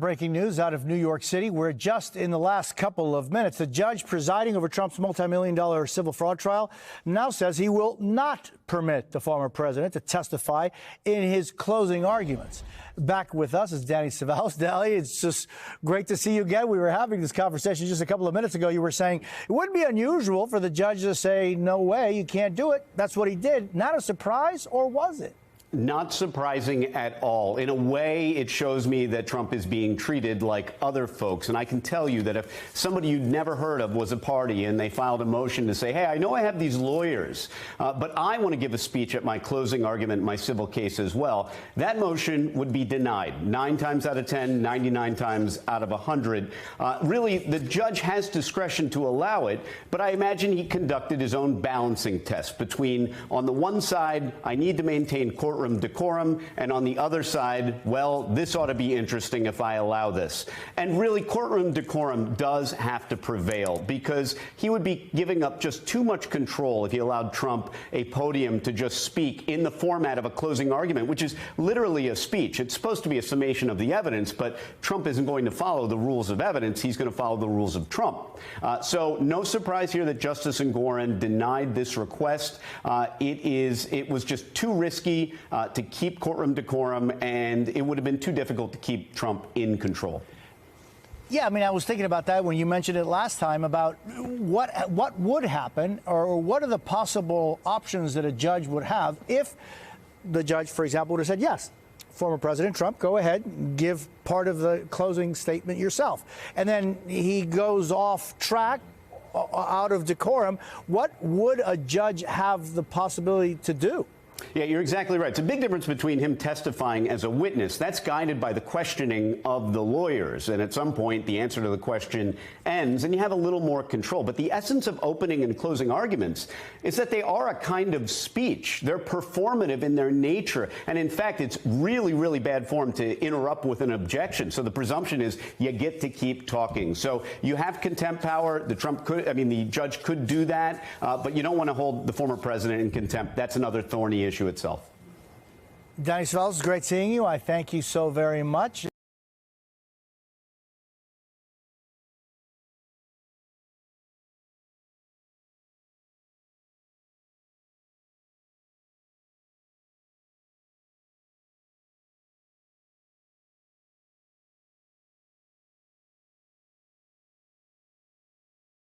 Breaking news out of New York City, where just in the last couple of minutes, the judge presiding over Trump's multi-million-dollar civil fraud trial now says he will not permit the former president to testify in his closing arguments. Back with us is Danny Cevallos. Danny, it's just great to see you again. We were having this conversation just a couple of minutes ago. You were saying it wouldn't be unusual for the judge to say, no way, you can't do it. That's what he did. Not a surprise, or was it? Not surprising at all. In a way, it shows me that Trump is being treated like other folks. And I can tell you that if somebody you'd never heard of was a party and they filed a motion to say, hey, I know I have these lawyers, but I want to give a speech at my closing argument, my civil case as well, that motion would be denied 9 times out of 10, 99 times out of 100. Really, the judge has discretion to allow it, but I imagine he conducted his own balancing test between, on the one side, I need to maintain courtroom decorum, and on the other side, well, this ought to be interesting if I allow this. And really, courtroom decorum does have to prevail, because he would be giving up just too much control if he allowed Trump a podium to just speak in the format of a closing argument, which is literally a speech. It's supposed to be a summation of the evidence, but Trump isn't going to follow the rules of evidence. He's going to follow the rules of Trump. So no surprise here that Justice Engoron denied this request. It was just too risky to keep courtroom decorum, and it would have been too difficult to keep Trump in control. Yeah, I mean, I was thinking about that when you mentioned it last time about what would happen, or what are the possible options that a judge would have if the judge, for example, would have said, yes, former President Trump, go ahead, give part of the closing statement yourself. And then he goes off track, out of decorum. What would a judge have the possibility to do? Yeah, you're exactly right. It's a big difference between him testifying as a witness. That's guided by the questioning of the lawyers. And at some point, the answer to the question ends, and you have a little more control. But the essence of opening and closing arguments is that they are a kind of speech. They're performative in their nature. And in fact, it's really, really bad form to interrupt with an objection. So the presumption is you get to keep talking. So you have contempt power. The judge could do that. But you don't want to hold the former president in contempt. That's another thorny issue itself. Danny Cevallos, it's great seeing you. I thank you so very much.